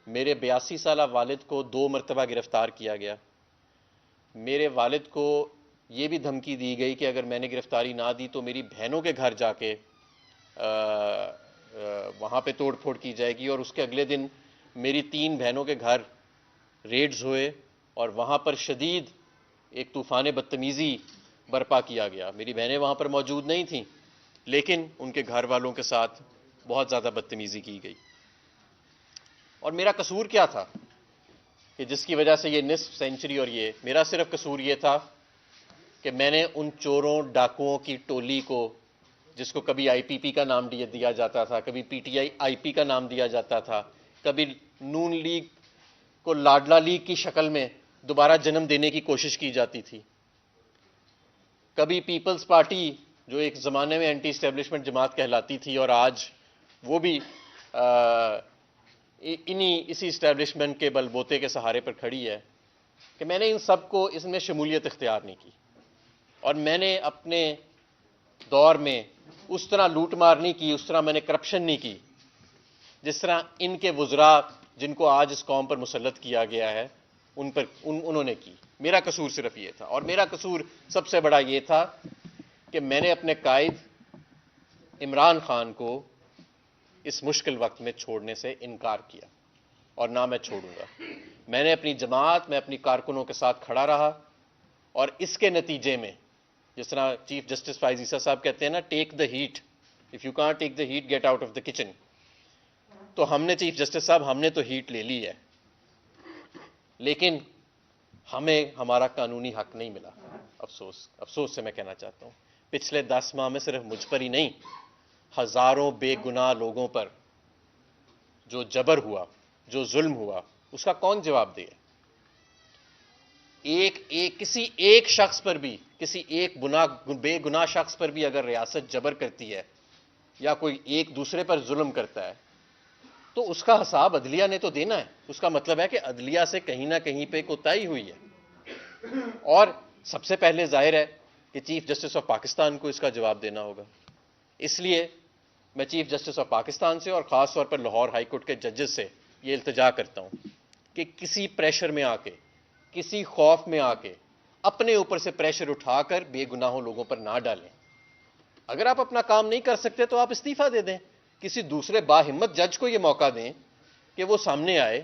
میرے 82 سالہ والد کو 2 مرتبہ گرفتار کیا گیا. میرے والد کو یہ بھی دھمکی دی گئی کہ اگر میں نے گرفتاری نہ دی تو میری بہنوں کے گھر جا کے وہاں پہ توڑ پھوڑ کی جائے گی. اور اس کے اگلے دن میری 3 بہنوں کے گھر ریڈز ہوئے اور وہاں پر شدید ایک طوفان بدتمیزی برپا کیا گیا. میری بہنیں وہاں پر موجود نہیں تھیں لیکن ان کے گھر والوں کے ساتھ بہت زیادہ بدتمیزی کی گئی. اور میرا قصور کیا تھا کہ جس کی وجہ سے یہ نصف سینچری، اور یہ میرا صرف قصور یہ تھا کہ میں نے ان چوروں ڈاکوؤں کی ٹولی کو، جس کو کبھی آئی پی پی کا نام دیا جاتا تھا، کبھی پی ٹی آئی پی کا نام دیا جاتا تھا، کبھی نون لیگ کو لاڈلا لیگ کی شکل میں دوبارہ جنم دینے کی کوشش کی جاتی تھی، کبھی پیپلز پارٹی جو ایک زمانے میں اینٹی اسٹیبلشمنٹ جماعت کہلاتی تھی اور آج وہ بھی اسی اسٹیبلشمنٹ کے بل بوتے کے سہارے پر کھڑی ہے، کہ میں نے ان سب کو اس میں شمولیت اختیار نہیں کی. اور میں نے اپنے دور میں اس طرح لوٹ مار نہیں کی، اس طرح میں نے کرپشن نہیں کی جس طرح ان کے وزراء جن کو آج اس قوم پر مسلط کیا گیا ہے انہوں نے کی. میرا قصور صرف یہ تھا. اور میرا قصور سب سے بڑا یہ تھا کہ میں نے اپنے قائد عمران خان کو اس مشکل وقت میں چھوڑنے سے انکار کیا، اور نہ میں چھوڑوں گا. میں نے اپنی جماعت میں اپنی کارکنوں کے ساتھ کھڑا رہا، اور اس کے نتیجے میں جس طرح چیف جسٹس فائز عیسیٰ صاحب کہتے ہیں نا، take the heat, if you can't take the heat get out of the kitchen. تو ہم نے چیف جسٹس صاحب ہم نے تو ہیٹ لے لی ہے، لیکن ہمیں ہمارا قانونی حق نہیں ملا. افسوس سے میں کہنا چاہتا ہوں پچھلے 10 ماہ میں صرف مجھ پر ہی نہیں، ہزاروں بے گناہ لوگوں پر جو جبر ہوا، جو ظلم ہوا، اس کا کون جواب دے؟ کسی ایک شخص پر بھی، کسی ایک بے گناہ شخص پر بھی اگر ریاست جبر کرتی ہے یا کوئی ایک دوسرے پر ظلم کرتا ہے تو اس کا حساب عدلیہ نے تو دینا ہے. اس کا مطلب ہے کہ عدلیہ سے کہیں نہ کہیں پہ کوتاہی ہوئی ہے، اور سب سے پہلے ظاہر ہے کہ چیف جسٹس آف پاکستان کو اس کا جواب دینا ہوگا. اس لیے میں چیف جسٹس آف پاکستان سے اور خاص طور پر لاہور ہائی کورٹ کے ججز سے یہ التجا کرتا ہوں کہ کسی پریشر میں آ کے، کسی خوف میں آ کے اپنے اوپر سے پریشر اٹھا کر بے گناہوں لوگوں پر نہ ڈالیں. اگر آپ اپنا کام نہیں کر سکتے تو آپ استعفیٰ دے دیں، کسی دوسرے باہمت جج کو یہ موقع دیں کہ وہ سامنے آئے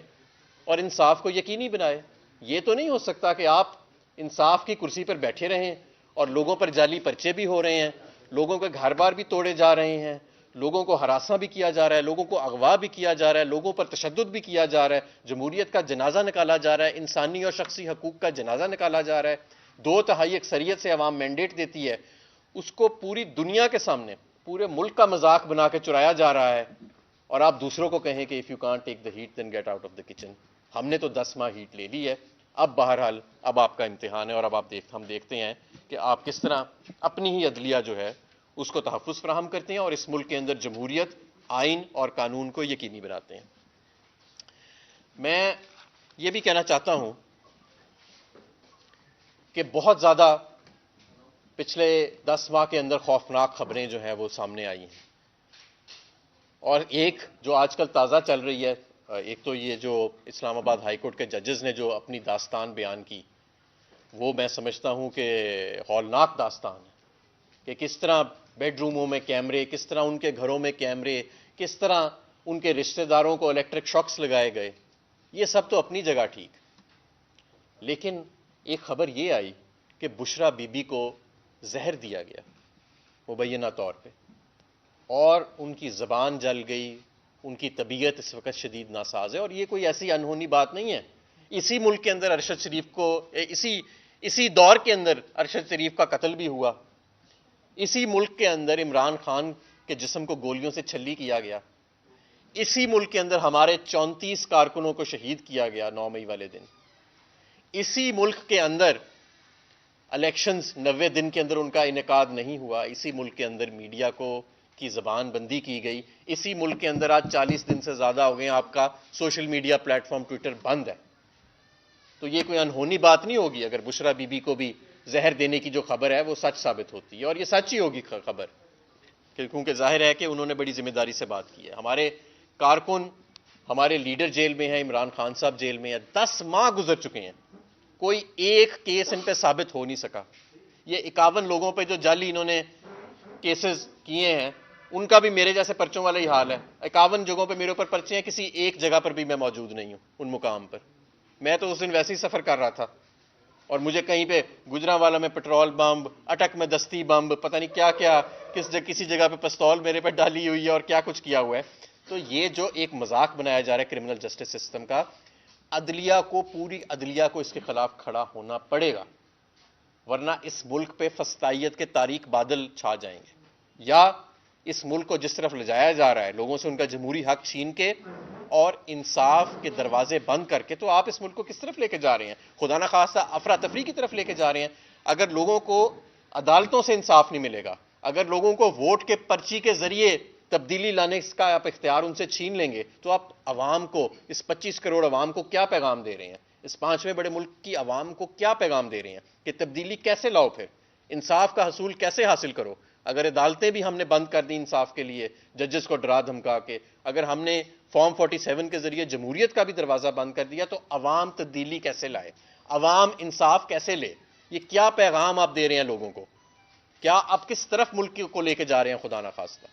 اور انصاف کو یقینی بنائے. یہ تو نہیں ہو سکتا کہ آپ انصاف کی کرسی پر بیٹھے رہیں اور لوگوں پر جعلی پرچے بھی ہو رہے ہیں، لوگوں کے گھر بار بھی توڑے جا رہے ہیں، لوگوں کو ہراساں بھی کیا جا رہا ہے، لوگوں کو اغوا بھی کیا جا رہا ہے، لوگوں پر تشدد بھی کیا جا رہا ہے، جمہوریت کا جنازہ نکالا جا رہا ہے، انسانی اور شخصی حقوق کا جنازہ نکالا جا رہا ہے. 2/3 اکثریت سے عوام مینڈیٹ دیتی ہے، اس کو پوری دنیا کے سامنے پورے ملک کا مذاق بنا کے چرایا جا رہا ہے، اور آپ دوسروں کو کہیں کہ if you can't take the heat then get out of the kitchen. ہم نے تو 10 ماہ ہیٹ لے لی ہے. اب بہرحال اب آپ کا امتحان ہے، اور اب ہم دیکھتے ہیں کہ آپ کس طرح اپنی ہی عدلیہ جو ہے اس کو تحفظ فراہم کرتے ہیں اور اس ملک کے اندر جمہوریت، آئین اور قانون کو یقینی بناتے ہیں. میں یہ بھی کہنا چاہتا ہوں کہ بہت زیادہ پچھلے 10 ماہ کے اندر خوفناک خبریں جو ہیں وہ سامنے آئی ہیں، اور ایک جو آج کل تازہ چل رہی ہے، ایک تو یہ جو اسلام آباد ہائی کورٹ کے ججز نے جو اپنی داستان بیان کی، وہ میں سمجھتا ہوں کہ ہولناک داستان ہے، کہ کس طرح بیڈ روموں میں کیمرے، کس طرح ان کے گھروں میں کیمرے، کس طرح ان کے رشتہ داروں کو الیکٹرک شاکس لگائے گئے. یہ سب تو اپنی جگہ ٹھیک، لیکن ایک خبر یہ آئی کہ بشرا بی بی کو زہر دیا گیا مبینہ طور پہ، اور ان کی زبان جل گئی، ان کی طبیعت اس وقت شدید ناساز ہے. اور یہ کوئی ایسی انہونی بات نہیں ہے. اسی ملک کے اندر ارشد شریف کو، اسی دور کے اندر ارشد شریف کا قتل بھی ہوا. اسی ملک کے اندر عمران خان کے جسم کو گولیوں سے چھلی کیا گیا. اسی ملک کے اندر ہمارے 34 کارکنوں کو شہید کیا گیا 9 مئی والے دن. اسی ملک کے اندر الیکشنز 90 دن کے اندر ان کا انعقاد نہیں ہوا. اسی ملک کے اندر میڈیا کی زبان بندی کی گئی. اسی ملک کے اندر آج 40 دن سے زیادہ ہو گئے آپ کا social media platform Twitter بند ہے. تو یہ کوئی انہونی بات نہیں ہوگی اگر بشرا بی بی کو بھی زہر دینے کی جو خبر ہے وہ سچ ثابت ہوتی ہے، اور یہ سچ ہی ہوگی خبر، کیونکہ ظاہر ہے کہ انہوں نے بڑی ذمہ داری سے بات کی ہے. ہمارے کارکن ہمارے لیڈر جیل میں ہیں, عمران خان صاحب جیل میں ہیں, 10 ماہ گزر چکے ہیں, کوئی ایک کیس ان پہ ثابت ہو نہیں سکا. یہ 51 لوگوں پہ جو جعلی انہوں نے کیسز کیے ہیں, ان کا بھی میرے جیسے پرچوں والا ہی حال ہے. 51 جگہوں پہ میرے اوپر پرچے ہیں, کسی ایک جگہ پر بھی میں موجود نہیں ہوں ان مقام پر. میں تو اس دن ویسے ہی سفر کر رہا تھا, اور مجھے کہیں پہ گجرانوالہ میں پٹرول بمب, اٹک میں دستی بمب, پتہ نہیں کیا کیا, کسی جگہ پہ پستول میرے پہ ڈالی ہوئی ہے اور کیا کچھ کیا ہوا ہے. تو یہ جو ایک مذاق بنایا جا رہا ہے کرمنل جسٹس سسٹم کا, عدلیہ کو, پوری عدلیہ کو اس کے خلاف کھڑا ہونا پڑے گا, ورنہ اس ملک پہ فسطائیت کے تاریک بادل چھا جائیں گے. یا اس ملک کو جس طرف لے جایا جا رہا ہے, لوگوں سے ان کا جمہوری حق چھین کے اور انصاف کے دروازے بند کر کے, تو آپ اس ملک کو کس طرف لے کے جا رہے ہیں؟ خدا نہ خواستہ افراتفری کی طرف لے کے جا رہے ہیں. اگر لوگوں کو عدالتوں سے انصاف نہیں ملے گا, اگر لوگوں کو ووٹ کے پرچی کے ذریعے تبدیلی لانے کا آپ اختیار ان سے چھین لیں گے, تو آپ عوام کو, اس 25 کروڑ عوام کو کیا پیغام دے رہے ہیں؟ اس 5ویں بڑے ملک کی عوام کو کیا پیغام دے رہے ہیں کہ تبدیلی کیسے لاؤ, پھر انصاف کا حصول کیسے حاصل کرو؟ اگر عدالتیں بھی ہم نے بند کر دی انصاف کے لیے, ججز کو ڈرا دھمکا کے, اگر ہم نے فارم 47 کے ذریعے جمہوریت کا بھی دروازہ بند کر دیا, تو عوام تبدیلی کیسے لائے؟ عوام انصاف کیسے لے؟ یہ کیا پیغام آپ دے رہے ہیں لوگوں کو؟ کیا آپ کس طرف ملک کو لے کے جا رہے ہیں خدا نہ خواستہ؟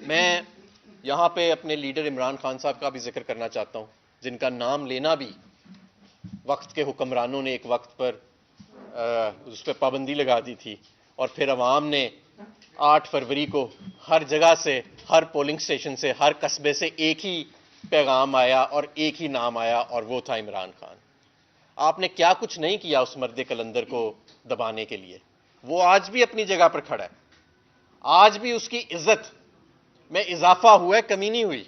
میں یہاں پہ اپنے لیڈر عمران خان صاحب کا بھی ذکر کرنا چاہتا ہوں, جن کا نام لینا بھی وقت کے حکمرانوں نے ایک وقت پر اس پہ پابندی لگا دی تھی, اور پھر عوام نے 8 فروری کو ہر جگہ سے, ہر پولنگ سٹیشن سے, ہر قصبے سے ایک ہی پیغام آیا اور ایک ہی نام آیا, اور وہ تھا عمران خان. آپ نے کیا کچھ نہیں کیا اس مرد کلندر کو دبانے کے لیے. وہ آج بھی اپنی جگہ پر کھڑا ہے, آج بھی اس کی عزت میں اضافہ ہوا ہے, کمی نہیں ہوئی.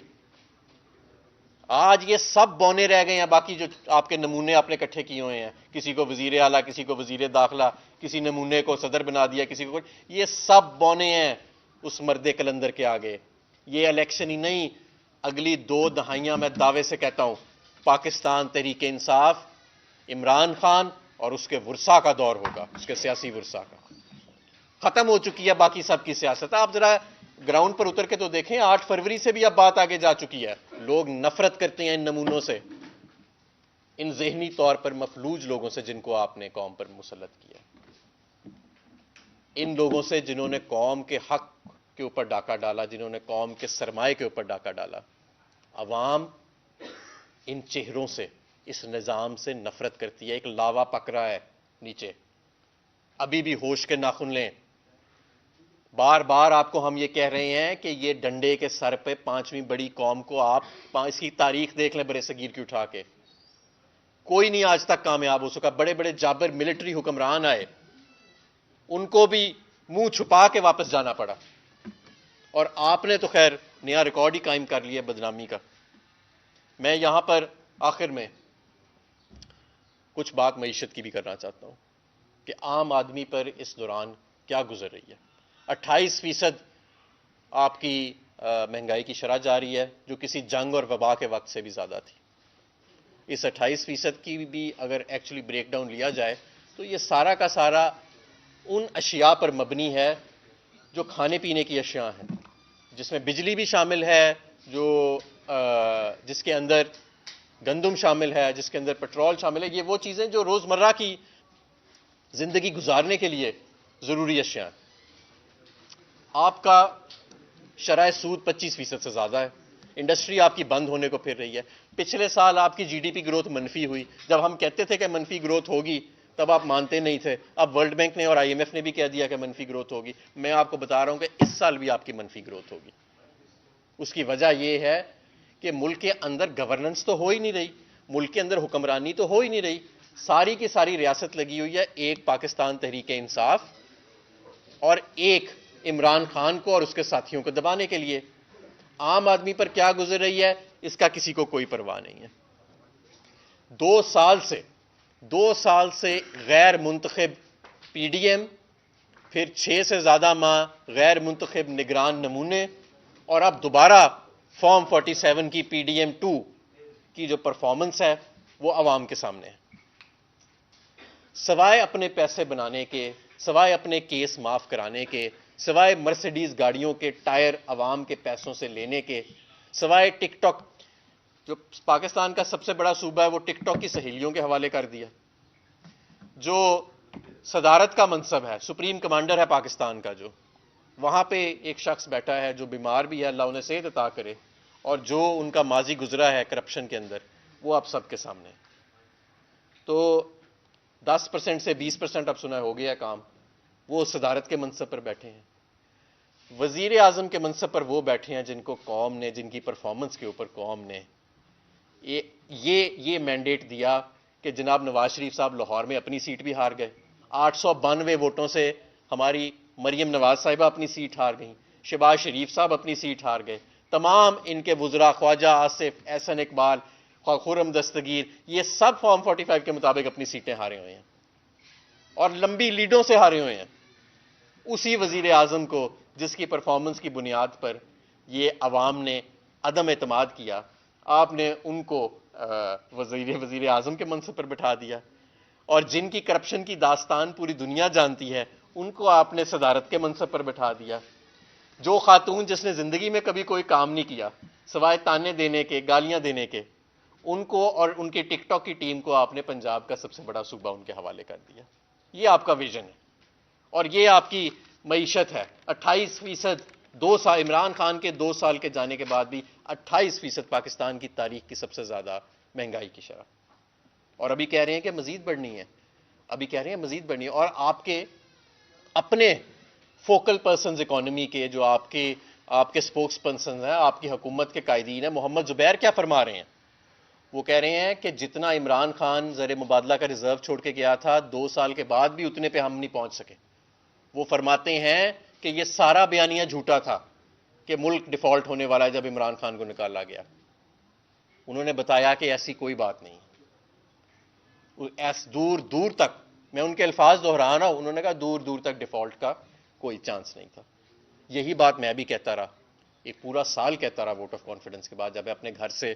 آج یہ سب بونے رہ گئے ہیں, باقی جو آپ کے نمونے آپ نے اکٹھے کیے ہوئے ہیں, کسی کو وزیر اعلیٰ, کسی کو وزیر داخلہ, کسی نمونے کو صدر بنا دیا, کسی کو, یہ سب بونے ہیں اس مرد کلندر کے آگے. یہ الیکشن ہی نہیں, اگلی 2 دہائیاں میں دعوے سے کہتا ہوں, پاکستان تحریک انصاف, عمران خان اور اس کے ورثاء کا دور ہوگا, اس کے سیاسی ورثاء کا. ختم ہو چکی ہے باقی سب کی سیاست. آپ ذرا گراؤنڈ پر اتر کے تو دیکھیں, 8 فروری سے بھی اب بات آگے جا چکی ہے. لوگ نفرت کرتے ہیں ان نمونوں سے, ان ذہنی طور پر مفلوج لوگوں سے جن کو آپ نے قوم پر مسلط کیا, ان لوگوں سے جنہوں نے قوم کے حق کے اوپر ڈاکہ ڈالا, جنہوں نے قوم کے سرمایے کے اوپر ڈاکہ ڈالا. عوام ان چہروں سے, اس نظام سے نفرت کرتی ہے. ایک لاوا پک رہا ہے نیچے, ابھی بھی ہوش کے ناخن لیں. بار بار آپ کو ہم یہ کہہ رہے ہیں کہ یہ ڈنڈے کے سر پہ 5ویں بڑی قوم کو, آپ اس کی تاریخ دیکھ لیں برے صغیر کی اٹھا کے, کوئی نہیں آج تک کامیاب ہو سکا. بڑے بڑے جابر ملٹری حکمران آئے, ان کو بھی منہ چھپا کے واپس جانا پڑا, اور آپ نے تو خیر نیا ریکارڈ ہی قائم کر لیا بدنامی کا. میں یہاں پر آخر میں کچھ بات معیشت کی بھی کرنا چاہتا ہوں کہ عام آدمی پر اس دوران کیا گزر رہی ہے. 28% آپ کی مہنگائی کی شرح جاری ہے, جو کسی جنگ اور وبا کے وقت سے بھی زیادہ تھی. اس 28% کی بھی اگر ایکچولی بریک ڈاؤن لیا جائے تو یہ سارا کا سارا ان اشیاء پر مبنی ہے جو کھانے پینے کی اشیاء ہیں, جس میں بجلی بھی شامل ہے, جو جس کے اندر گندم شامل ہے, جس کے اندر پٹرول شامل ہے. یہ وہ چیزیں جو روزمرہ کی زندگی گزارنے کے لیے ضروری اشیاء ہیں. آپ کا شرح سود 25% سے زیادہ ہے. انڈسٹری آپ کی بند ہونے کو پھر رہی ہے. پچھلے سال آپ کی جی ڈی پی گروتھ منفی ہوئی. جب ہم کہتے تھے کہ منفی گروتھ ہوگی تب آپ مانتے نہیں تھے. اب ورلڈ بینک نے اور آئی ایم ایف نے بھی کہہ دیا کہ منفی گروتھ ہوگی. میں آپ کو بتا رہا ہوں کہ اس سال بھی آپ کی منفی گروتھ ہوگی. اس کی وجہ یہ ہے کہ ملک کے اندر گورننس تو ہو ہی نہیں رہی, ملک کے اندر حکمرانی تو ہو ہی نہیں رہی. ساری کی ساری ریاست لگی ہوئی ہے ایک پاکستان تحریک انصاف اور ایک عمران خان کو اور اس کے ساتھیوں کو دبانے کے لیے. عام آدمی پر کیا گزر رہی ہے اس کا کسی کو کوئی پرواہ نہیں ہے. 2 سال سے غیر منتخب پی ڈی ایم, پھر 6 سے زیادہ ماہ غیر منتخب نگران نمونے, اور اب دوبارہ فارم 47 کی پی ڈی ایم 2 کی جو پرفارمنس ہے وہ عوام کے سامنے ہے. سوائے اپنے پیسے بنانے کے, سوائے اپنے کیس معاف کرانے کے, سوائے مرسیڈیز گاڑیوں کے ٹائر عوام کے پیسوں سے لینے کے, سوائے ٹک ٹاک جو پاکستان کا سب سے بڑا صوبہ ہے وہ ٹک ٹاک کی سہیلیوں کے حوالے کر دیا. جو صدارت کا منصب ہے, سپریم کمانڈر ہے پاکستان کا, جو وہاں پہ ایک شخص بیٹھا ہے جو بیمار بھی ہے, اللہ انہیں صحت عطا کرے, اور جو ان کا ماضی گزرا ہے کرپشن کے اندر, وہ آپ سب کے سامنے ہے. تو 10% سے 20% اب سنا ہو گیا کام, وہ صدارت کے منصب پر بیٹھے ہیں. وزیر اعظم کے منصب پر وہ بیٹھے ہیں جن کو قوم نے, جن کی پرفارمنس کے اوپر قوم نے یہ مینڈیٹ دیا کہ جناب نواز شریف صاحب لاہور میں اپنی سیٹ بھی ہار گئے. 892 ووٹوں سے ہماری مریم نواز صاحبہ اپنی سیٹ ہار گئیں, شہباز شریف صاحب اپنی سیٹ ہار گئے, تمام ان کے وزراء خواجہ آصف, احسن اقبال, خرم دستگیر, یہ سب فارم 45 کے مطابق اپنی سیٹیں ہارے ہوئے ہیں اور لمبی لیڈوں سے ہارے ہوئے ہیں. اسی وزیر اعظم کو جس کی پرفارمنس کی بنیاد پر یہ عوام نے عدم اعتماد کیا, آپ نے ان کو وزیر اعظم کے منصب پر بٹھا دیا, اور جن کی کرپشن کی داستان پوری دنیا جانتی ہے ان کو آپ نے صدارت کے منصب پر بٹھا دیا. جو خاتون جس نے زندگی میں کبھی کوئی کام نہیں کیا سوائے تانے دینے کے, گالیاں دینے کے, ان کو اور ان کی ٹک ٹاک کی ٹیم کو آپ نے پنجاب کا سب سے بڑا صوبہ ان کے حوالے کر دیا. یہ آپ کا ویژن ہے اور یہ آپ کی معیشت ہے. 28%, 2 سال عمران خان کے 2 سال کے جانے کے بعد بھی 28% پاکستان کی تاریخ کی سب سے زیادہ مہنگائی کی شرح, اور ابھی کہہ رہے ہیں کہ مزید بڑھنی ہے, ابھی کہہ رہے ہیں مزید بڑھنی ہے. اور آپ کے اپنے فوکل پرسنز اکانومی کے, جو آپ کے سپوکس پرسنز ہیں, آپ کی حکومت کے قائدین ہیں, محمد زبیر کیا فرما رہے ہیں؟ وہ کہہ رہے ہیں کہ جتنا عمران خان زر مبادلہ کا ریزرو چھوڑ کے گیا تھا 2 سال کے بعد بھی اتنے پہ ہم نہیں پہنچ سکے. وہ فرماتے ہیں کہ یہ سارا بیانیہ جھوٹا تھا کہ ملک ڈیفالٹ ہونے والا ہے جب عمران خان کو نکالا گیا. انہوں نے بتایا کہ ایسی کوئی بات نہیں, دور دور تک, میں ان کے الفاظ دہرا رہا ہوں, انہوں نے کہا دور دور تک ڈیفالٹ کا کوئی چانس نہیں تھا. یہی بات میں بھی کہتا رہا, ایک پورا سال کہتا رہا ووٹ آف کانفیڈنس کے بعد. جب میں اپنے گھر سے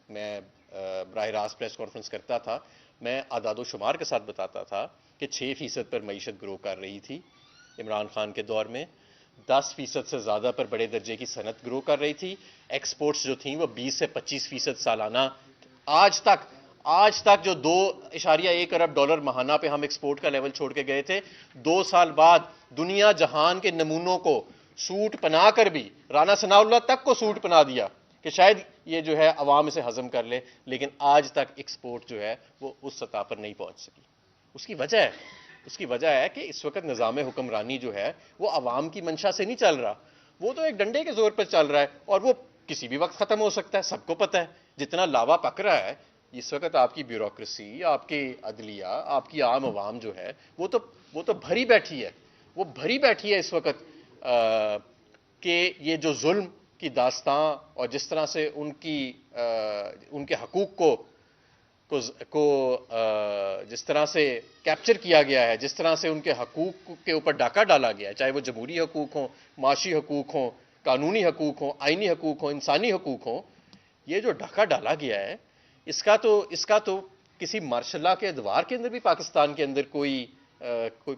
میں براہ راست پریس کانفرنس کرتا تھا, میں اعداد و شمار کے ساتھ بتاتا تھا کہ 6% پر معیشت گرو کر رہی تھی عمران خان کے دور میں, 10% سے زیادہ پر بڑے درجے کی صنعت گرو کر رہی تھی, ایکسپورٹس جو تھیں وہ 20 سے 25% سالانہ. آج تک جو $2.1 ارب ماہانہ پہ ہم ایکسپورٹ کا لیول چھوڑ کے گئے تھے, 2 سال بعد دنیا جہان کے نمونوں کو سوٹ پنا کر بھی, رانا ثناء اللہ تک کو سوٹ پنا دیا کہ شاید یہ جو ہے عوام اسے ہضم کر لے, لیکن آج تک ایکسپورٹ جو ہے وہ اس سطح پر نہیں پہنچ سکی. اس کی وجہ ہے کہ اس وقت نظام حکمرانی جو ہے وہ عوام کی منشا سے نہیں چل رہا, وہ تو ایک ڈنڈے کے زور پر چل رہا ہے, اور وہ کسی بھی وقت ختم ہو سکتا ہے. سب کو پتہ ہے جتنا لاوا پک رہا ہے اس وقت, آپ کی بیوروکریسی, آپ کی عدلیہ, آپ کی عام عوام جو ہے وہ تو بھری بیٹھی ہے, وہ بھری بیٹھی ہے اس وقت کہ یہ جو ظلم کی داستان اور جس طرح سے ان کے حقوق کو جس طرح سے کیپچر کیا گیا ہے, جس طرح سے ان کے حقوق کے اوپر ڈاکہ ڈالا گیا ہے, چاہے وہ جمہوری حقوق ہوں, معاشی حقوق ہوں, قانونی حقوق ہوں, آئینی حقوق ہوں, انسانی حقوق ہوں, یہ جو ڈاکہ ڈالا گیا ہے اس کا تو کسی مارشل لا کے ادوار کے اندر بھی پاکستان کے اندر کوئی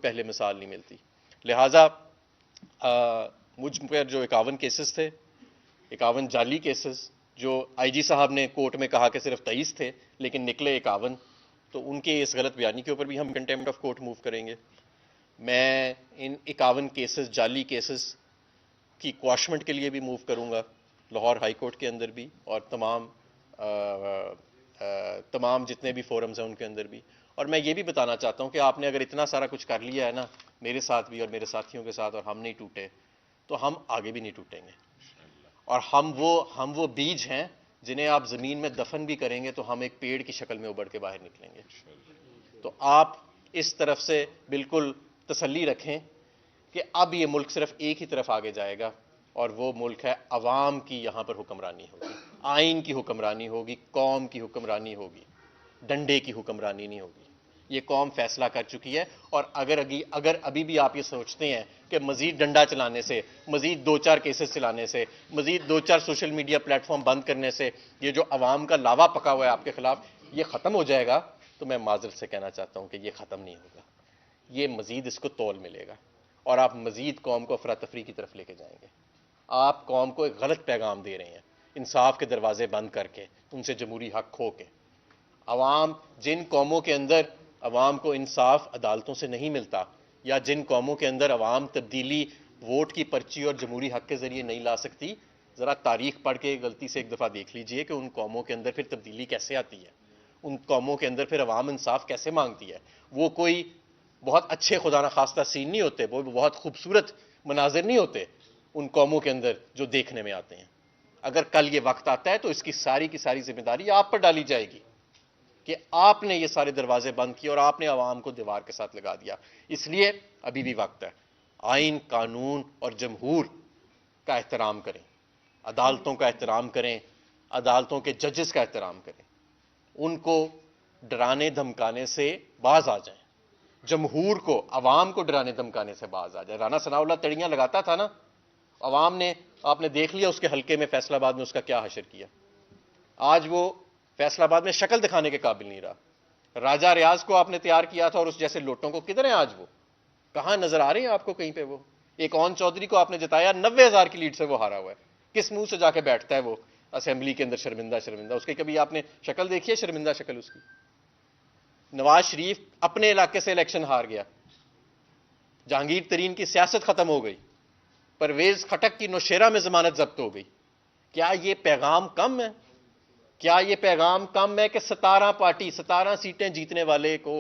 پہلے مثال نہیں ملتی. لہٰذا مجھ پر جو 51 کیسز تھے, 51 جعلی کیسز, جو آئی جی صاحب نے کورٹ میں کہا کہ صرف 23 تھے لیکن نکلے 51, تو ان کے اس غلط بیانی کے اوپر بھی ہم کنٹیمپٹ آف کورٹ موو کریں گے. میں ان 51 کیسز, جعلی کیسز کی کواشمنٹ کے لیے بھی موو کروں گا لاہور ہائی کورٹ کے اندر بھی, اور تمام جتنے بھی فورمز ہیں ان کے اندر بھی. اور میں یہ بھی بتانا چاہتا ہوں کہ آپ نے اگر اتنا سارا کچھ کر لیا ہے نا میرے ساتھ بھی اور میرے ساتھیوں کے ساتھ, اور ہم نہیں ٹوٹے, تو ہم آگے بھی نہیں ٹوٹیں گے. اور ہم وہ بیج ہیں جنہیں آپ زمین میں دفن بھی کریں گے تو ہم ایک پیڑ کی شکل میں ابھر کے باہر نکلیں گے. تو آپ اس طرف سے بالکل تسلی رکھیں کہ اب یہ ملک صرف ایک ہی طرف آگے جائے گا, اور وہ ملک ہے عوام کی. یہاں پر حکمرانی ہوگی, آئین کی حکمرانی ہوگی, قوم کی حکمرانی ہوگی, ڈنڈے کی حکمرانی نہیں ہوگی. یہ قوم فیصلہ کر چکی ہے, اور اگر ابھی بھی آپ یہ سوچتے ہیں کہ مزید ڈنڈا چلانے سے, مزید 2-4 کیسز چلانے سے, مزید 2-4 سوشل میڈیا پلیٹ فارم بند کرنے سے یہ جو عوام کا لاوا پکا ہوا ہے آپ کے خلاف یہ ختم ہو جائے گا, تو میں معذرت سے کہنا چاہتا ہوں کہ یہ ختم نہیں ہوگا. یہ مزید اس کو تول ملے گا, اور آپ مزید قوم کو افراتفری کی طرف لے کے جائیں گے. آپ قوم کو ایک غلط پیغام دے رہے ہیں انصاف کے دروازے بند کر کے، ان سے جمہوری حق کھو کے. عوام، جن قوموں کے اندر عوام کو انصاف عدالتوں سے نہیں ملتا، یا جن قوموں کے اندر عوام تبدیلی ووٹ کی پرچی اور جمہوری حق کے ذریعے نہیں لا سکتی، ذرا تاریخ پڑھ کے غلطی سے ایک دفعہ دیکھ لیجئے کہ ان قوموں کے اندر پھر تبدیلی کیسے آتی ہے، ان قوموں کے اندر پھر عوام انصاف کیسے مانگتی ہے. وہ کوئی بہت اچھے خدا نخواستہ سین نہیں ہوتے، وہ بہت خوبصورت مناظر نہیں ہوتے ان قوموں کے اندر جو دیکھنے میں آتے ہیں. اگر کل یہ وقت آتا ہے تو اس کی ساری ذمہ داری آپ پر ڈالی جائے گی کہ آپ نے یہ سارے دروازے بند کیے اور آپ نے عوام کو دیوار کے ساتھ لگا دیا. اس لیے ابھی بھی وقت ہے. آئین، قانون اور جمہور کا احترام کریں، عدالتوں کا احترام کریں، عدالتوں کے ججز کا احترام کریں، ان کو ڈرانے دھمکانے سے باز آ جائیں. جمہور کو، عوام کو ڈرانے دھمکانے سے باز آ جائے. رانا ثناء اللہ تڑیاں لگاتا تھا نا، عوام نے، آپ نے دیکھ لیا اس کے حلقے میں فیصل آباد میں اس کا کیا حشر کیا. آج وہ فیصل آباد میں شکل دکھانے کے قابل نہیں رہا. راجہ ریاض کو آپ نے تیار کیا تھا اور اس جیسے لوٹوں کو کدھر ہیں آج؟ وہ کہاں نظر آ رہے ہیں آپ کو کہیں پہ؟ وہ ایک اون چودھری کو آپ نے جتایا، 90,000 کی لیڈ سے وہ ہارا ہوا ہے. کس منہ سے جا کے بیٹھتا ہے وہ اسمبلی کے اندر شرمندہ شرمندہ؟ اس کی کبھی آپ نے شکل دیکھی ہے شرمندہ شکل اس کی؟ نواز شریف اپنے علاقے سے الیکشن ہار گیا، جہانگیر ترین کی سیاست ختم ہو گئی، پرویز خٹک کی نوشیرہ میں ضمانت ضبط ہو گئی. کیا یہ پیغام کم ہے؟ کیا یہ پیغام کم ہے کہ 17 پارٹی، 17 سیٹیں جیتنے والے کو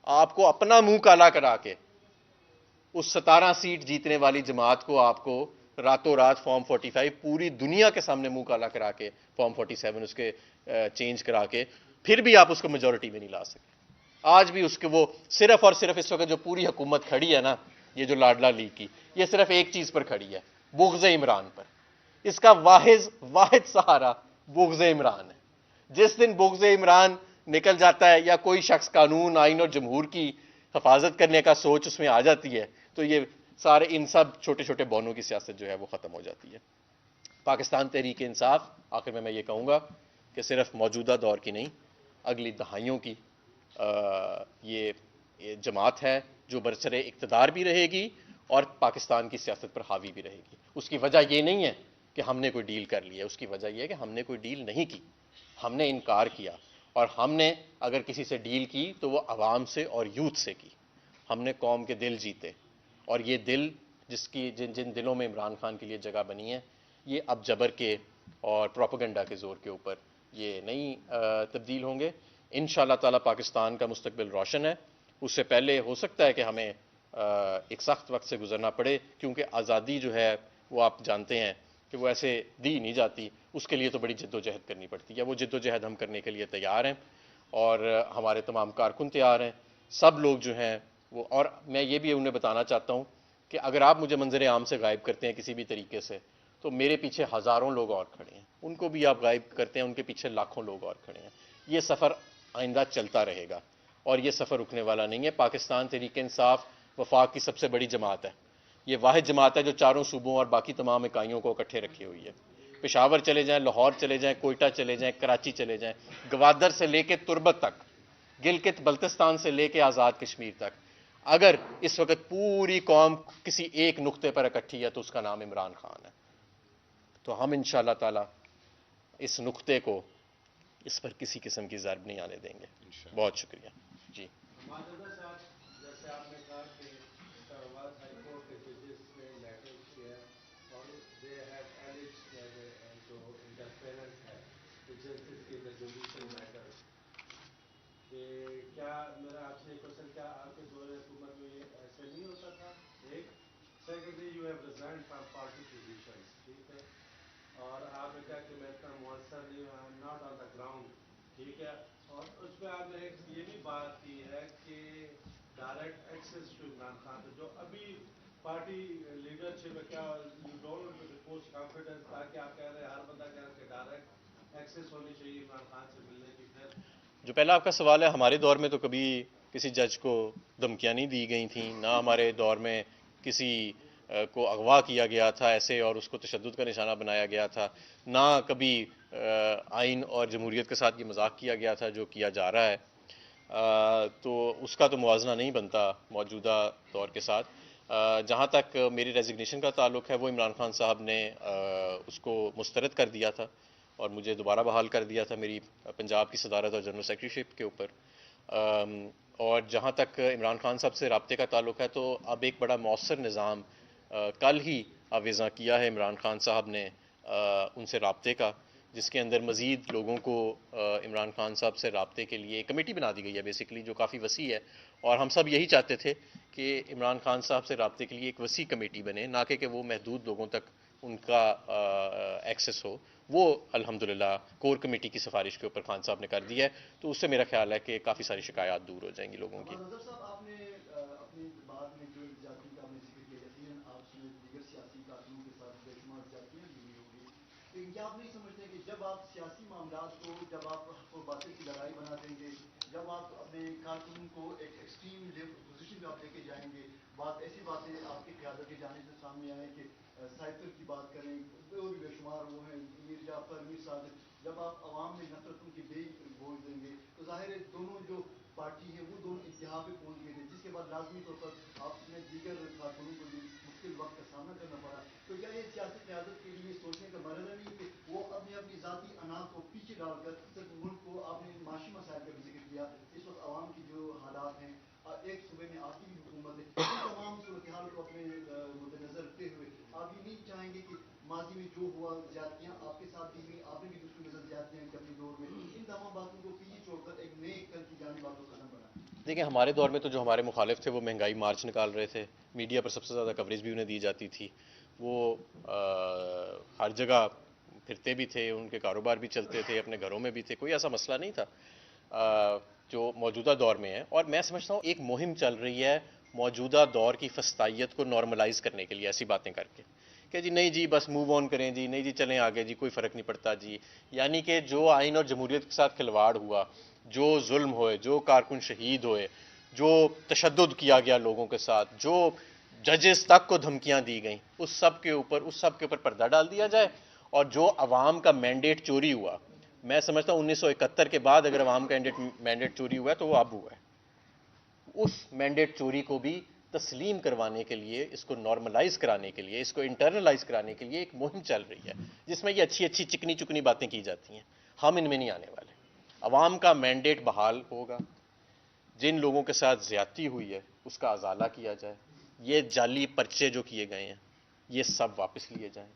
آپ کو اپنا منہ کالا کرا کے، اس 17 سیٹ جیتنے والی جماعت کو آپ کو راتوں رات فارم 45 پوری دنیا کے سامنے منہ کالا کرا کے، فارم 47 اس کے چینج کرا کے، پھر بھی آپ اس کو میجورٹی میں نہیں لا سکے. آج بھی اس کے وہ صرف اور صرف اس وقت جو پوری حکومت کھڑی ہے نا، یہ جو لاڈلا لیگ کی، یہ صرف ایک چیز پر کھڑی ہے، بغض عمران پر. اس کا واحد سہارا بغض عمران ہے. جس دن بغض عمران نکل جاتا ہے یا کوئی شخص قانون، آئین اور جمہور کی حفاظت کرنے کا سوچ اس میں آ جاتی ہے، تو یہ سارے ان سب چھوٹے چھوٹے بونوں کی سیاست جو ہے وہ ختم ہو جاتی ہے. پاکستان تحریک انصاف، آخر میں یہ کہوں گا کہ صرف موجودہ دور کی نہیں، اگلی دہائیوں کی یہ جماعت ہے جو برسر اقتدار بھی رہے گی اور پاکستان کی سیاست پر حاوی بھی رہے گی. اس کی وجہ یہ نہیں ہے کہ ہم نے کوئی ڈیل کر لی ہے، اس کی وجہ یہ ہے کہ ہم نے کوئی ڈیل نہیں کی، ہم نے انکار کیا. اور ہم نے اگر کسی سے ڈیل کی تو وہ عوام سے اور یوتھ سے کی. ہم نے قوم کے دل جیتے، اور یہ دل جن دلوں میں عمران خان کے لیے جگہ بنی ہے، یہ اب جبر کے اور پروپیگنڈا کے زور کے اوپر یہ نہیں تبدیل ہوں گے. انشاءاللہ تعالی پاکستان کا مستقبل روشن ہے. اس سے پہلے ہو سکتا ہے کہ ہمیں ایک سخت وقت سے گزرنا پڑے، کیونکہ آزادی جو ہے وہ آپ جانتے ہیں کہ وہ ایسے دی نہیں جاتی. اس کے لیے تو بڑی جد و جہد کرنی پڑتی ہے. وہ جد و جہد ہم کرنے کے لیے تیار ہیں، اور ہمارے تمام کارکن تیار ہیں، سب لوگ جو ہیں وہ. اور میں یہ بھی انہیں بتانا چاہتا ہوں کہ اگر آپ مجھے منظر عام سے غائب کرتے ہیں کسی بھی طریقے سے، تو میرے پیچھے ہزاروں لوگ اور کھڑے ہیں، ان کو بھی آپ غائب کرتے ہیں، ان کے پیچھے لاکھوں لوگ اور کھڑے ہیں. یہ سفر آئندہ چلتا رہے گا اور یہ سفر رکنے والا نہیں ہے. پاکستان تحریک انصاف وفاق کی سب سے بڑی جماعت ہے. یہ واحد جماعت ہے جو چاروں صوبوں اور باقی تمام اکائیوں کو اکٹھے رکھی ہوئی ہے. پشاور چلے جائیں، لاہور چلے جائیں، کوئٹہ چلے جائیں، کراچی چلے جائیں، گوادر سے لے کے تربت تک، گلگت بلتستان سے لے کے آزاد کشمیر تک، اگر اس وقت پوری قوم کسی ایک نقطے پر اکٹھی ہے تو اس کا نام عمران خان ہے. تو ہم انشاءاللہ تعالی اس نقطے کو، اس پر کسی قسم کی ضرب نہیں آنے دیں گے. بہت شکریہ. جی جیسے آپ نے کہا کہ اسلام آباد ہائی کورٹ کے ججز نے لیٹر کیا اور دے ہیو ایلیجڈ جو انٹرفیئرنس ہے جسٹس کی دا جوڈیشل میٹرز، کہ کیا میرا آپ سے ایک کوشچن، کیا آپ کے دور حکومت میں یہ ایسے نہیں ہوتا تھا؟ ایک secondly you have resigned from party positions, ٹھیک ہے، اور آپ نے کہا کہ میں اتنا مؤثر نہیں ہوں، I am not on the ground, ٹھیک ہے، اور اس پہ آپ نے ایک یہ بھی بات کی ہے کہ direct access to Imran Khan, جو ابھی پارٹی لیڈرشپ ہے، کیا یو ڈونٹ پوسٹ کانفیڈنس، تاکہ آپ کہہ رہے ہیں ہر بندہ کہہ رہا ہے کہ ڈائریکٹ ایکسیس ہونی چاہیے عمران خان سے ملنے کی؟ پھر جو پہلا آپ کا سوال ہے، ہمارے دور میں تو کبھی کسی جج کو دھمکیاں نہیں دی گئی تھیں، نہ ہمارے دور میں کسی کو اغوا کیا گیا تھا ایسے اور اس کو تشدد کا نشانہ بنایا گیا تھا، نہ کبھی آئین اور جمہوریت کے ساتھ یہ مذاق کیا گیا تھا جو کیا جا رہا ہے. تو اس کا تو موازنہ نہیں بنتا موجودہ دور کے ساتھ. جہاں تک میری ریزگنیشن کا تعلق ہے، وہ عمران خان صاحب نے اس کو مسترد کر دیا تھا. اور مجھے دوبارہ بحال کر دیا تھا میری پنجاب کی صدارت اور جنرل سیکریٹریشپ کے اوپر. اور جہاں تک عمران خان صاحب سے رابطے کا تعلق ہے تو اب ایک بڑا مؤثر نظام کل ہی آویزاں کیا ہے عمران خان صاحب نے ان سے رابطے کا، جس کے اندر مزید لوگوں کو عمران خان صاحب سے رابطے کے لیے ایک کمیٹی بنا دی گئی ہے بیسیکلی، جو کافی وسیع ہے. اور ہم سب یہی چاہتے تھے کہ عمران خان صاحب سے رابطے کے لیے ایک وسیع کمیٹی بنے، نہ کہ وہ محدود لوگوں تک ان کا ایکسس ہو. وہ الحمدللہ کور کمیٹی کی سفارش کے اوپر خان صاحب نے کر دی ہے، تو اس سے میرا خیال ہے کہ کافی ساری شکایات دور ہو جائیں گی لوگوں کی. نظر صاحب، آپ نے اپنی بات میں جو جاتی کا آپ نے ذکر کیا، یقیناً آپ سمیت دیگر سیاسی کارکنوں کے ساتھ بے شمار جاتیاں بھی ہوئی ہوگی، لیکن کیا آپ نہیں سمجھتے کہ جب آپ سیاسی معاملات کو، جب آپ حق و باطل کی لڑائی بنا دیں گے، جب آپ اپنے کارکنوں کو ایک ایکسٹریم پوزیشن پہ آپ لے کے جائیں گے، ایسی باتیں آپ کی قیادت کی جانب سے سامنے آئیں کہ سائیکل کی بات کریں، اور بھی بے شمار وہ ہیں میر جعفر، میر صادق، جب آپ عوام میں نفرتوں کی بے بوجھ دیں گے تو ظاہر ہے دونوں جو پارٹی ہے وہ دونوں اتحاد پہ پہنچ گئے تھے، جس کے بعد لازمی طور پر آپ نے دیگر کارکنوں کو بھی مشکل وقت کا سامنا کرنا پڑا. تو کیا یہ سیاسی قیادت کے لیے سوچنے کا مرحلہ نہیں کہ وہ اپنی ذاتی انا کو پیچھے ڈال کر صرف ملک کو، آپ نے معاشی مسائل کا بھی ذکر کیا، اس وقت عوام کی جو حالات ہیں، ایک صوبے میں آپ کی بھی حکومت ہے، ان تمام صورتحال کو اپنے مد نظر رکھتے ہوئے آپ یہ نہیں چاہیں گے کہ ماضی میں جو ہوا زیادتیاں آپ کے ساتھ بھی ہوئی، آپ نے بھی دوسروں کے ساتھ زیادتیاں کی اپنے دور میں، ان تمام باتوں کو پیچھے چھوڑ کر ایک نئے کل کی جانب آپ کو قدم بڑھائیں؟ دیکھیں، ہمارے دور میں تو جو ہمارے مخالف تھے وہ مہنگائی مارچ نکال رہے تھے، میڈیا پر سب سے زیادہ کوریج بھی انہیں دی جاتی تھی، وہ ہر جگہ پھرتے بھی تھے، ان کے کاروبار بھی چلتے تھے، اپنے گھروں میں بھی تھے، کوئی ایسا مسئلہ نہیں تھا جو موجودہ دور میں ہے. اور میں سمجھتا ہوں ایک مہم چل رہی ہے موجودہ دور کی فسطائیت کو نارملائز کرنے کے لیے، ایسی باتیں کر کے کہ جی نہیں جی بس موو آن کریں، جی نہیں جی چلیں آگے، جی کوئی فرق نہیں پڑتا جی. یعنی کہ جو آئین اور جمہوریت کے ساتھ کھلواڑ ہوا، جو ظلم ہوئے، جو کارکن شہید ہوئے، جو تشدد کیا گیا لوگوں کے ساتھ، جو ججز تک کو دھمکیاں دی گئیں، اس سب کے اوپر پردہ ڈال دیا جائے. اور جو عوام کا مینڈیٹ چوری ہوا، میں سمجھتا ہوں 1971 کے بعد اگر عوام کا مینڈیٹ چوری ہوا ہے تو وہ اب ہوا ہے، اس مینڈیٹ چوری کو بھی تسلیم کروانے کے لیے، اس کو نارملائز کرانے کے لیے، اس کو انٹرنلائز کرانے کے لیے ایک مہم چل رہی ہے، جس میں یہ اچھی اچھی چکنی چکنی باتیں کی جاتی ہیں. ہم ان میں نہیں آنے والے. عوام کا مینڈیٹ بحال ہوگا، جن لوگوں کے ساتھ زیادتی ہوئی ہے اس کا ازالہ کیا جائے، یہ جعلی پرچے جو کیے گئے ہیں یہ سب واپس لیے جائیں،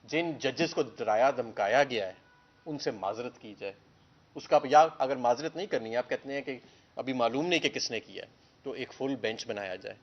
جن ججز کو ڈرایا دھمکایا گیا ہے ان سے معذرت کی جائے. اس کا یا اگر معذرت نہیں کرنی ہے، آپ کہتے ہیں کہ ابھی معلوم نہیں کہ کس نے کیا ہے، تو ایک فل بینچ بنایا جائے.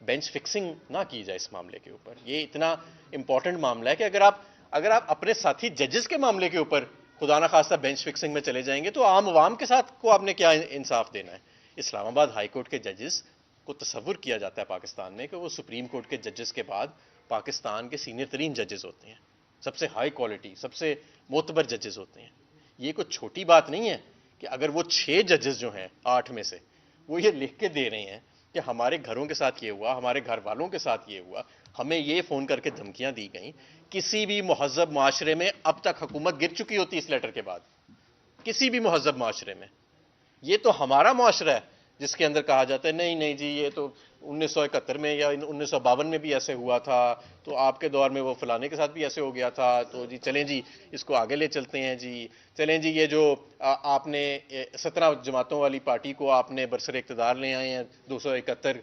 بینچ فکسنگ نہ کی جائے اس معاملے کے اوپر. یہ اتنا امپورٹنٹ معاملہ ہے کہ اگر آپ اپنے ساتھی ججز کے معاملے کے اوپر خدا نخواستہ بینچ فکسنگ میں چلے جائیں گے تو عام عوام کے ساتھ کو آپ نے کیا انصاف دینا ہے. اسلام آباد ہائی کورٹ کے ججز کو تصور کیا جاتا ہے پاکستان میں کہ وہ سپریم کورٹ کے ججز کے بعد پاکستان کے سینئر ترین ججز ہوتے ہیں، سب سے ہائی کوالٹی، سب سے معتبر ججز ہوتے ہیں. یہ کوئی چھوٹی بات نہیں ہے کہ اگر وہ 6 ججز جو ہیں 8 میں سے وہ یہ لکھ کے دے رہے ہیں کہ ہمارے گھروں کے ساتھ یہ ہوا، ہمارے گھر والوں کے ساتھ یہ ہوا، ہمیں یہ فون کر کے دھمکیاں دی گئیں. کسی بھی مہذب معاشرے میں اب تک حکومت گر چکی ہوتی اس لیٹر کے بعد، کسی بھی مہذب معاشرے میں. یہ تو ہمارا معاشرہ ہے جس کے اندر کہا جاتا ہے نہیں نہیں جی یہ تو 1971 میں یا 1952 میں بھی ایسے ہوا تھا، تو آپ کے دور میں وہ فلانے کے ساتھ بھی ایسے ہو گیا تھا، تو جی چلیں جی اس کو آگے لے چلتے ہیں. جی چلیں جی یہ جو آپ نے 17 جماعتوں والی پارٹی کو آپ نے برسر اقتدار لے آئے ہیں 271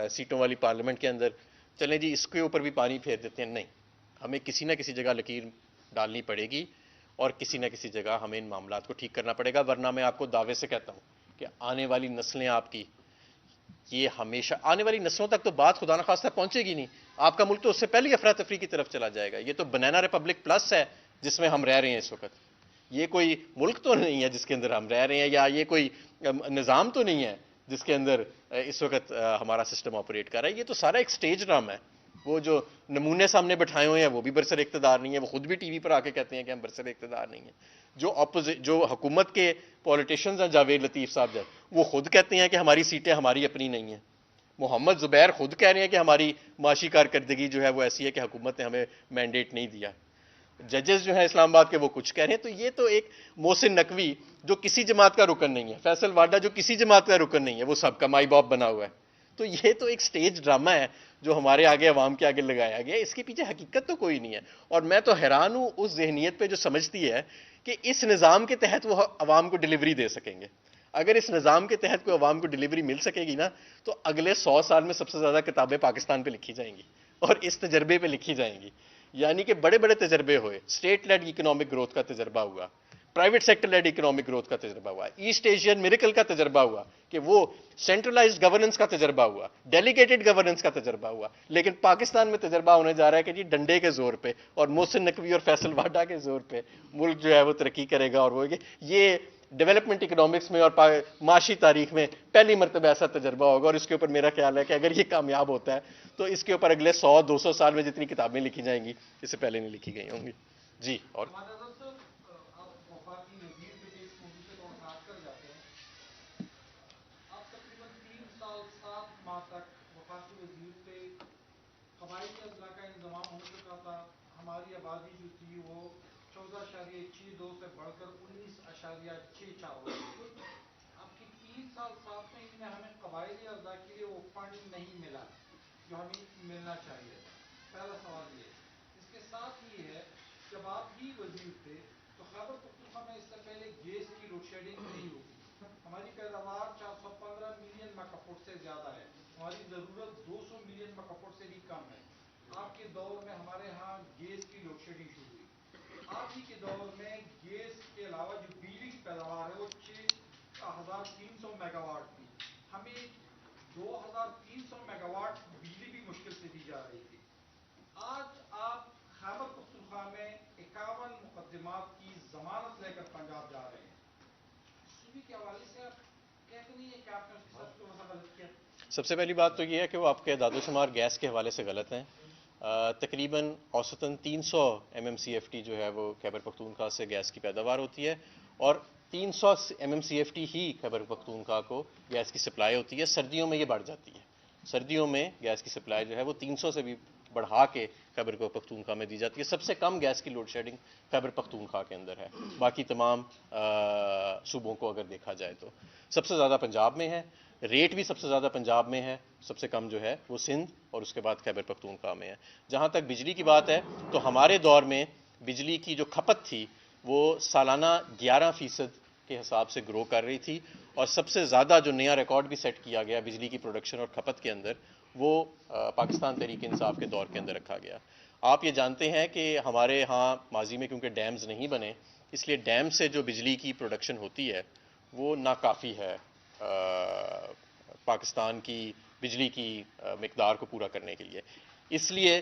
سیٹوں والی پارلیمنٹ کے اندر، چلیں جی اس کے اوپر بھی پانی پھیر دیتے ہیں. نہیں، ہمیں کسی نہ کسی جگہ لکیر ڈالنی پڑے گی اور کسی نہ کسی جگہ ہمیں ان معاملات کو ٹھیک کرنا پڑے گا. ورنہ میں آپ کو دعوے سے کہتا ہوں کہ آنے والی نسلیں آپ کی، یہ ہمیشہ آنے والی نسلوں تک تو بات خدا نخواستہ پہنچے گی نہیں. آپ کا ملک تو اس سے پہلے افراتفری کی طرف چلا جائے گا. یہ تو بنانا ریپبلک پلس ہے جس میں ہم رہ رہے ہیں اس وقت. یہ کوئی ملک تو نہیں ہے جس کے اندر ہم رہ رہے ہیں، یا یہ کوئی نظام تو نہیں ہے جس کے اندر اس وقت ہمارا سسٹم آپریٹ کر رہا ہے. یہ تو سارا ایک سٹیج ڈرامہ ہے. وہ جو نمونے سامنے بٹھائے ہوئے ہیں وہ بھی برسر اقتدار نہیں ہے، وہ خود بھی ٹی وی پر آ کے کہتے ہیں کہ ہم برسر اقتدار نہیں ہیں. جو حکومت کے پولیٹیشینز ہیں، جاوید لطیف صاحب وہ خود کہتے ہیں کہ ہماری سیٹیں ہماری اپنی نہیں ہیں. محمد زبیر خود کہہ رہے ہیں کہ ہماری معاشی کارکردگی جو ہے وہ ایسی ہے کہ حکومت نے ہمیں مینڈیٹ نہیں دیا. ججز جو ہیں اسلام آباد کے وہ کچھ کہہ رہے ہیں. تو یہ تو ایک محسن نقوی جو کسی جماعت کا رکن نہیں ہے، فیصل واڈا جو کسی جماعت کا رکن نہیں ہے، وہ سب کا مائی باپ بنا ہوا ہے. تو یہ تو ایک سٹیج ڈرامہ ہے جو ہمارے آگے عوام کے آگے لگایا گیا ہے، اس کے پیچھے حقیقت تو کوئی نہیں ہے. اور میں تو حیران ہوں اس ذہنیت پہ جو سمجھتی ہے کہ اس نظام کے تحت وہ عوام کو ڈلیوری دے سکیں گے. اگر اس نظام کے تحت کوئی عوام کو ڈلیوری مل سکے گی نا تو اگلے 100 سال میں سب سے زیادہ کتابیں پاکستان پہ لکھی جائیں گی اور اس تجربے پہ لکھی جائیں گی. یعنی کہ بڑے بڑے تجربے ہوئے، اسٹیٹ لیڈ اکنامک گروتھ کا تجربہ ہوا، private sector lead economic growth کا تجربہ ہوا، ایسٹ ایشین میریکل کا تجربہ ہوا کہ وہ سینٹرلائزڈ گورننس کا تجربہ ہوا، ڈیلیگیٹڈ گورننس کا تجربہ ہوا. لیکن پاکستان میں تجربہ ہونے جا رہا ہے کہ جی ڈنڈے کے زور پہ اور محسن نقوی اور فیصل واڈا کے زور پہ ملک جو ہے وہ ترقی کرے گا. اور وہ یہ ڈیولپمنٹ اکنامکس میں اور معاشی تاریخ میں پہلی مرتبہ ایسا تجربہ ہوگا. اور اس کے اوپر میرا خیال ہے کہ اگر یہ کامیاب ہوتا ہے تو اس کے اوپر اگلے 100-200 سال میں جتنی کتابیں لکھی جائیں گی اس سے پہلے نہیں لکھی گئی ہوں گی. جی. اور قبائلی اضلاع کا انضمام ہو چکا تھا. ہماری آبادی جو تھی وہ 14.62 سے بڑھ کر 19.64 ہو گئی. اب کی 3 سال 7 مہینے میں ہمیں قبائلی اضلاع کے لیے وہ فنڈ نہیں ملا جو ہمیں ملنا چاہیے. پہلا سوال یہ. اس کے ساتھ یہ ہے جب آپ ہی وزیر تھے تو خیبر پختونخوا میں اس سے پہلے گیس کی لوڈ شیڈنگ نہیں ہوتی. ہماری پیداوار 415 ملین میگا فٹ سے زیادہ ہے. ہماری ضرورت 200 ملین میگا فٹ سے بھی کم ہے. آپ کے دور میں ہمارے ہاں گیس کی لوڈ شیڈنگ شروع ہوئی. آپ ہی کے دور میں گیس کے علاوہ جو بجلی کی پیداوار ہے وہ 6300 میگا واٹ تھی. ہمیں 2300 میگا واٹ بجلی بھی مشکل سے دی جا رہی تھی. آج آپ خیبر پختونخوا میں 51 مقدمات کی ضمانت لے کر پنجاب جا رہے ہیں. صوبے کے حوالے سے آپ کہتے نہیں ہیں کہ آپ نے اس کے ساتھ تھوڑا سا غلط کیا؟ سب سے پہلی بات تو یہ ہے کہ وہ آپ کے اعداد و شمار گیس کے حوالے سے غلط ہیں. تقریباً اوسطاً 300 MMCFT جو ہے وہ خیبر پختونخوا سے گیس کی پیداوار ہوتی ہے اور 300 MMCFT ہی خیبر پختونخوا کو گیس کی سپلائی ہوتی ہے. سردیوں میں یہ بڑھ جاتی ہے. سردیوں میں گیس کی سپلائی جو ہے وہ 300 سے بھی بڑھا کے خیبر پختونخوا میں دی جاتی ہے. سب سے کم گیس کی لوڈ شیڈنگ خیبر پختونخوا کے اندر ہے. باقی تمام صوبوں کو اگر دیکھا جائے تو سب سے زیادہ پنجاب میں ہے. ریٹ بھی سب سے زیادہ پنجاب میں ہے. سب سے کم جو ہے وہ سندھ اور اس کے بعد خیبر پختونخوا میں ہے. جہاں تک بجلی کی بات ہے تو ہمارے دور میں بجلی کی جو کھپت تھی وہ سالانہ 11% کے حساب سے گرو کر رہی تھی. اور سب سے زیادہ جو نیا ریکارڈ بھی سیٹ کیا گیا بجلی کی پروڈکشن اور کھپت کے اندر وہ پاکستان تحریک انصاف کے دور کے اندر رکھا گیا. آپ یہ جانتے ہیں کہ ہمارے ہاں ماضی میں کیونکہ ڈیمز نہیں بنے اس لیے ڈیم سے جو بجلی کی پروڈکشن ہوتی ہے وہ ناکافی ہے پاکستان کی بجلی کی مقدار کو پورا کرنے کے لیے. اس لیے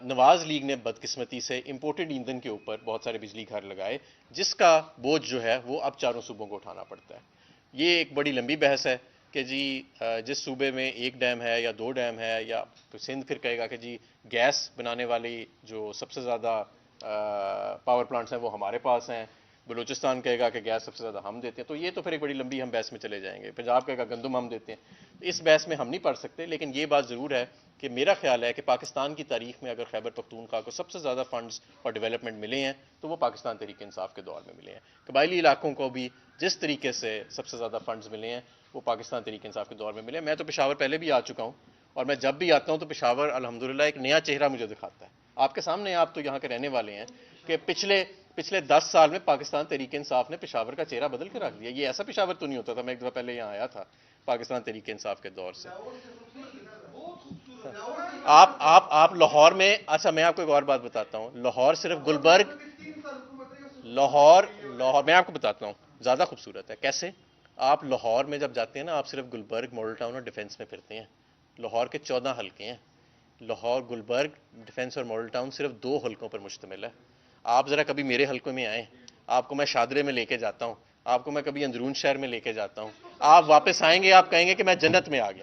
نواز لیگ نے بدقسمتی سے امپورٹڈ ایندھن کے اوپر بہت سارے بجلی گھر لگائے جس کا بوجھ جو ہے وہ اب چاروں صوبوں کو اٹھانا پڑتا ہے. یہ ایک بڑی لمبی بحث ہے کہ جی جس صوبے میں 1 ڈیم ہے یا 2 ڈیم ہے یا سندھ پھر کہے گا کہ جی گیس بنانے والی جو سب سے زیادہ پاور پلانٹس ہیں وہ ہمارے پاس ہیں. بلوچستان کہے گا کہ گیس سب سے زیادہ ہم دیتے ہیں. تو یہ تو پھر ایک بڑی لمبی ہم بحث میں چلے جائیں گے. پنجاب کہے گا گندم ہم دیتے ہیں. اس بحث میں ہم نہیں پڑھ سکتے. لیکن یہ بات ضرور ہے کہ میرا خیال ہے کہ پاکستان کی تاریخ میں اگر خیبر پختونخوا کو سب سے زیادہ فنڈز اور ڈیولپمنٹ ملے ہیں تو وہ پاکستان تحریک انصاف کے دور میں ملے ہیں. قبائلی علاقوں کو بھی جس طریقے سے سب سے زیادہ فنڈز ملے ہیں وہ پاکستان تحریک انصاف کے دور میں ملے ہیں. میں تو پشاور پہلے بھی آ چکا ہوں اور میں جب بھی آتا ہوں تو پشاور الحمدللہ ایک نیا چہرہ مجھے دکھاتا ہے. آپ کے سامنے آپ تو یہاں کے رہنے والے ہیں کہ پچھلے 10 سال میں پاکستان تحریک انصاف نے پشاور کا چہرہ بدل کے رکھ دیا. یہ ایسا پشاور تو نہیں ہوتا تھا. میں ایک دفعہ پہلے یہاں آیا تھا پاکستان تحریک انصاف کے دور سے. آپ لاہور میں اچھا میں آپ کو ایک اور بات بتاتا ہوں. لاہور صرف گلبرگ لاہور میں آپ کو بتاتا ہوں زیادہ خوبصورت ہے. کیسے؟ آپ لاہور میں جب جاتے ہیں نا آپ صرف گلبرگ ماڈل ٹاؤن اور ڈیفنس میں پھرتے ہیں. لاہور کے 14 حلقے ہیں. لاہور گلبرگ ڈیفنس اور ماڈل ٹاؤن صرف 2 حلقوں پر مشتمل ہے. آپ ذرا کبھی میرے حلقوں میں آئیں. آپ کو میں شادرے میں لے کے جاتا ہوں. آپ کو میں کبھی اندرون شہر میں لے کے جاتا ہوں. آپ واپس آئیں گے آپ کہیں گے کہ میں جنت میں آ گیا.